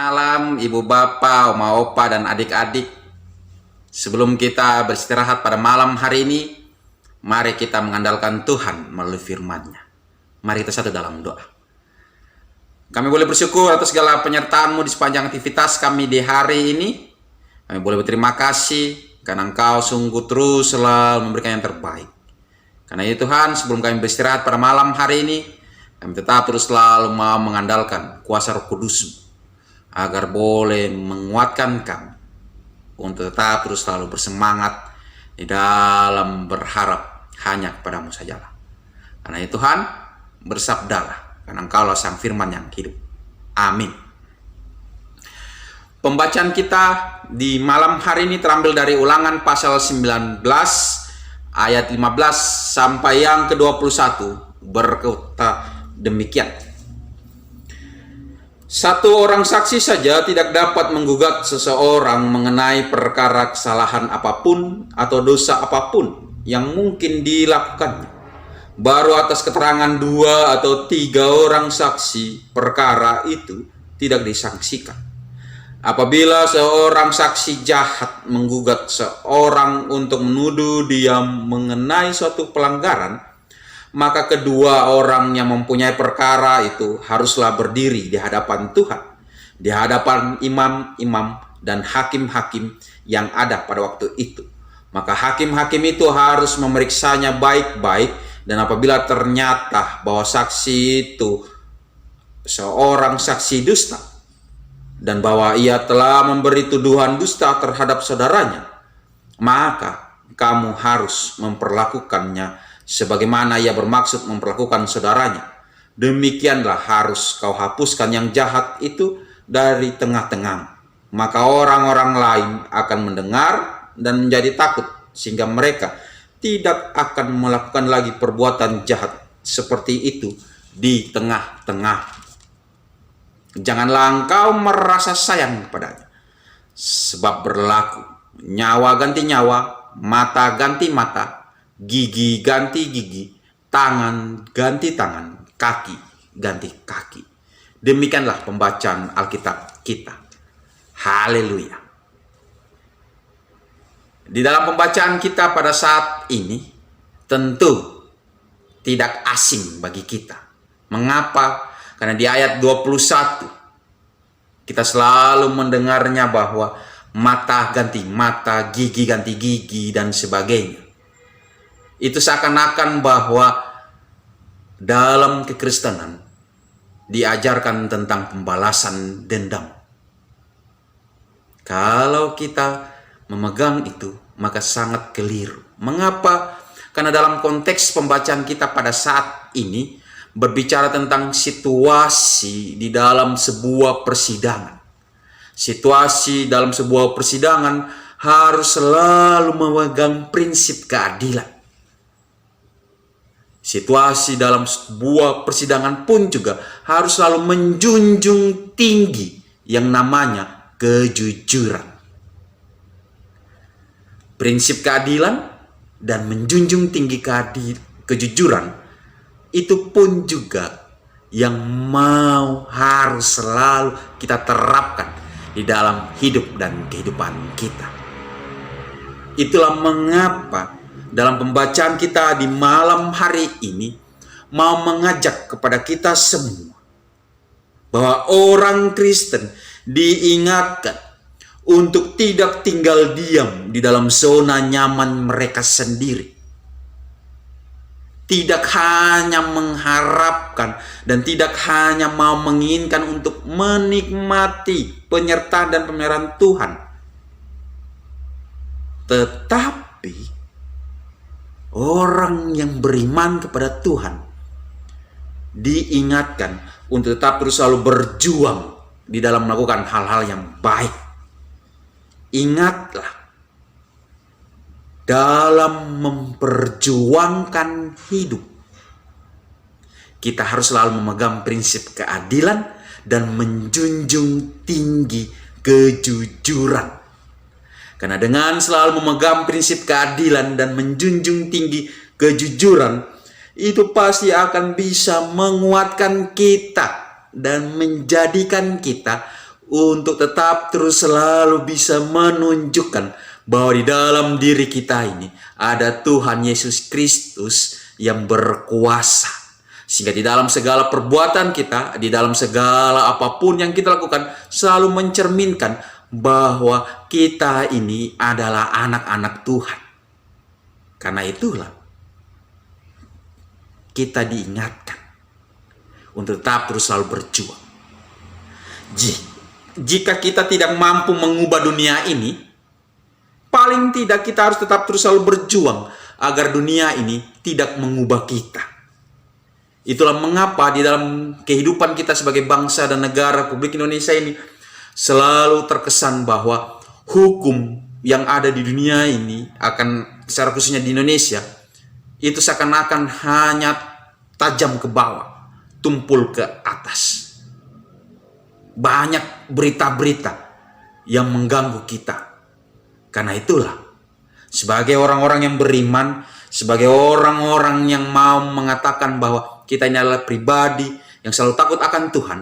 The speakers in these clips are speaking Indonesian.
Malam ibu bapak, oma opa dan adik-adik. Sebelum kita beristirahat pada malam hari ini, mari kita mengandalkan Tuhan melalui firman-Nya. Mari kita satu dalam doa. Kami boleh bersyukur atas segala penyertaan-Mu di sepanjang aktivitas kami di hari ini. Kami boleh berterima kasih karena Engkau sungguh terus selalu memberikan yang terbaik. Karena itu Tuhan, sebelum kami beristirahat pada malam hari ini, kami tetap terus selalu mau mengandalkan kuasa Roh Kudus-Mu agar boleh menguatkan kami untuk tetap terus selalu bersemangat di dalam berharap hanya kepadamu sajalah. Karena itu Tuhan, bersabdalah, karena Engkaulah sang firman yang hidup. Amin. Pembacaan kita di malam hari ini terambil dari Ulangan pasal 19 ayat 15 sampai yang ke-21, berkata demikian. Satu orang saksi saja tidak dapat menggugat seseorang mengenai perkara kesalahan apapun atau dosa apapun yang mungkin dilakukannya. Baru atas keterangan 2 atau 3 orang saksi perkara itu tidak disangsikan. Apabila seorang saksi jahat menggugat seorang untuk menuduh dia mengenai suatu pelanggaran, maka kedua orang yang mempunyai perkara itu haruslah berdiri di hadapan Tuhan, di hadapan imam-imam dan hakim-hakim yang ada pada waktu itu. Maka hakim-hakim itu harus memeriksanya baik-baik, dan apabila ternyata bahwa saksi itu seorang saksi dusta, dan bahwa ia telah memberi tuduhan dusta terhadap saudaranya, maka kamu harus memperlakukannya sebagaimana ia bermaksud memperlakukan saudaranya. Demikianlah harus kau hapuskan yang jahat itu dari tengah-tengah. Maka orang-orang lain akan mendengar dan menjadi takut, sehingga mereka tidak akan melakukan lagi perbuatan jahat seperti itu di tengah-tengah. Janganlah engkau merasa sayang kepadanya, sebab berlaku nyawa ganti nyawa, mata ganti mata, gigi ganti gigi, tangan ganti tangan, kaki ganti kaki. Demikianlah pembacaan Alkitab kita. Haleluya. Di dalam pembacaan kita pada saat ini tentu tidak asing bagi kita. Mengapa? Karena di ayat 21 kita selalu mendengarnya bahwa mata ganti mata, gigi ganti gigi, dan sebagainya. Itu seakan-akan bahwa dalam kekristenan diajarkan tentang pembalasan dendam. Kalau kita memegang itu, maka sangat keliru. Mengapa? Karena dalam konteks pembacaan kita pada saat ini berbicara tentang situasi di dalam sebuah persidangan. Situasi dalam sebuah persidangan harus selalu memegang prinsip keadilan. Situasi dalam sebuah persidangan pun juga harus selalu menjunjung tinggi yang namanya kejujuran. Prinsip keadilan dan menjunjung tinggi kejujuran itu pun juga yang harus selalu kita terapkan di dalam hidup dan kehidupan kita. Itulah mengapa dalam pembacaan kita di malam hari ini mau mengajak kepada kita semua bahwa orang Kristen diingatkan untuk tidak tinggal diam di dalam zona nyaman mereka sendiri. Tidak hanya mengharapkan dan tidak hanya mau menginginkan untuk menikmati penyertaan dan pemeliharaan Tuhan, tetapi orang yang beriman kepada Tuhan diingatkan untuk tetap terus selalu berjuang di dalam melakukan hal-hal yang baik. Ingatlah, dalam memperjuangkan hidup, kita harus selalu memegang prinsip keadilan dan menjunjung tinggi kejujuran. Karena dengan selalu memegang prinsip keadilan dan menjunjung tinggi kejujuran, itu pasti akan bisa menguatkan kita dan menjadikan kita untuk tetap terus selalu bisa menunjukkan bahwa di dalam diri kita ini ada Tuhan Yesus Kristus yang berkuasa. Sehingga di dalam segala perbuatan kita, di dalam segala apapun yang kita lakukan, selalu mencerminkan bahwa kita ini adalah anak-anak Tuhan. Karena itulah kita diingatkan untuk tetap terus selalu berjuang. Jika kita tidak mampu mengubah dunia ini, paling tidak kita harus tetap terus selalu berjuang agar dunia ini tidak mengubah kita. Itulah mengapa di dalam kehidupan kita sebagai bangsa dan negara Republik Indonesia ini selalu terkesan bahwa hukum yang ada di dunia ini akan, secara khususnya di Indonesia, itu seakan-akan hanya tajam ke bawah, tumpul ke atas. Banyak berita-berita yang mengganggu kita. Karena itulah, sebagai orang-orang yang beriman, sebagai orang-orang yang mau mengatakan bahwa kita ini adalah pribadi yang selalu takut akan Tuhan,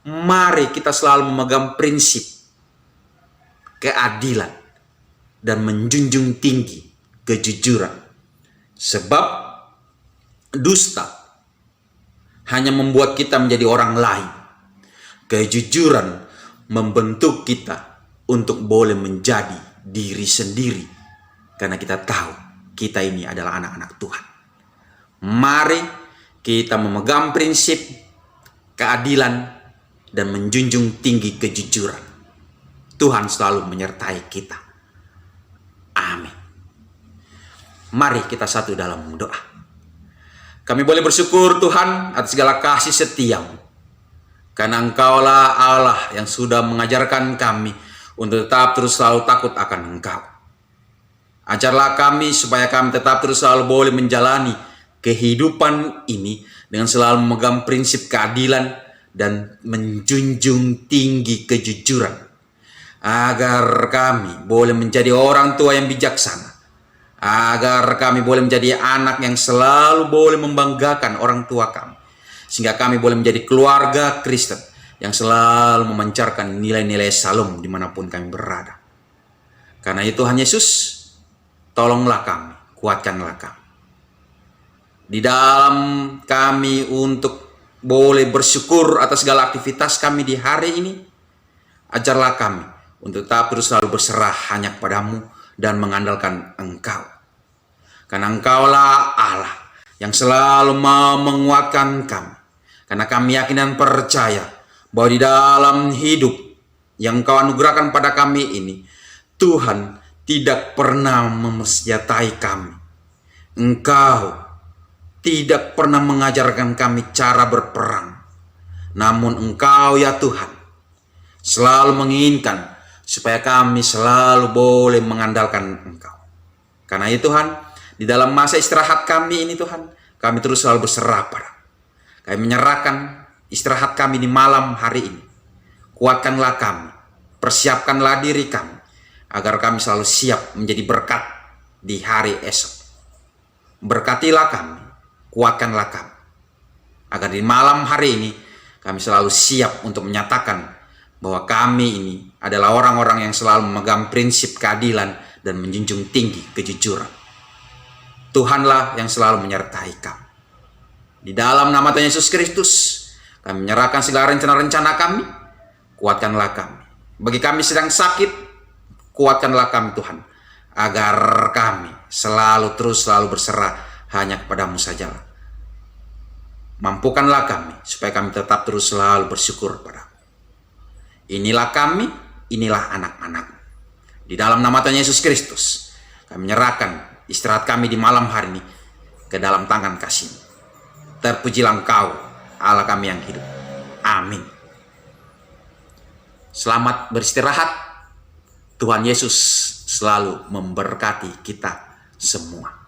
mari kita selalu memegang prinsip keadilan dan menjunjung tinggi kejujuran. Sebab dusta hanya membuat kita menjadi orang lain. Kejujuran membentuk kita untuk boleh menjadi diri sendiri. Karena kita tahu kita ini adalah anak-anak Tuhan. Mari kita memegang prinsip keadilan dan menjunjung tinggi kejujuran. Tuhan selalu menyertai kita. Amin. Mari kita satu dalam doa. Kami boleh bersyukur Tuhan atas segala kasih setiamu. Karena Engkaulah Allah yang sudah mengajarkan kami untuk tetap terus selalu takut akan Engkau. Ajarlah kami supaya kami tetap terus selalu boleh menjalani kehidupan ini dengan selalu memegang prinsip keadilan dan menjunjung tinggi kejujuran. Agar kami boleh menjadi orang tua yang bijaksana. Agar kami boleh menjadi anak yang selalu boleh membanggakan orang tua kami. Sehingga kami boleh menjadi keluarga Kristen yang selalu memancarkan nilai-nilai Shalom dimanapun kami berada. Karena itu Tuhan Yesus, tolonglah kami, kuatkanlah kami. Di dalam kami untuk boleh bersyukur atas segala aktivitas kami di hari ini, ajarlah kami untuk tetap terus selalu berserah hanya kepadamu dan mengandalkan Engkau. Karena Engkaulah Allah yang selalu mau menguatkan kami. Karena kami yakin dan percaya bahwa di dalam hidup yang Engkau anugerahkan pada kami ini, Tuhan tidak pernah memenjaratai kami. Engkau tidak pernah mengajarkan kami cara berperang. Namun Engkau ya Tuhan selalu menginginkan supaya kami selalu boleh mengandalkan Engkau. Karena itu Tuhan, di dalam masa istirahat kami ini Tuhan, kami terus selalu berserah pada. Kami menyerahkan istirahat kami di malam hari ini. Kuatkanlah kami, persiapkanlah diri kami, agar kami selalu siap menjadi berkat di hari esok. Berkatilah kami, kuatkanlah kami, agar di malam hari ini kami selalu siap untuk menyatakan bahwa kami ini adalah orang-orang yang selalu memegang prinsip keadilan dan menjunjung tinggi kejujuran. Tuhanlah yang selalu menyertai kami. Di dalam nama Tuhan Yesus Kristus, kami menyerahkan segala rencana-rencana kami, kuatkanlah kami. Bagi kami sedang sakit, kuatkanlah kami Tuhan, agar kami selalu berserah hanya kepadamu sajalah. Mampukanlah kami supaya kami tetap terus selalu bersyukur padamu. Inilah kami, inilah anak-anak. Di dalam nama Tuhan Yesus Kristus, kami menyerahkan istirahat kami di malam hari ini ke dalam tangan kasih-Mu. Terpujilah Engkau, Allah kami yang hidup. Amin. Selamat beristirahat. Tuhan Yesus selalu memberkati kita semua.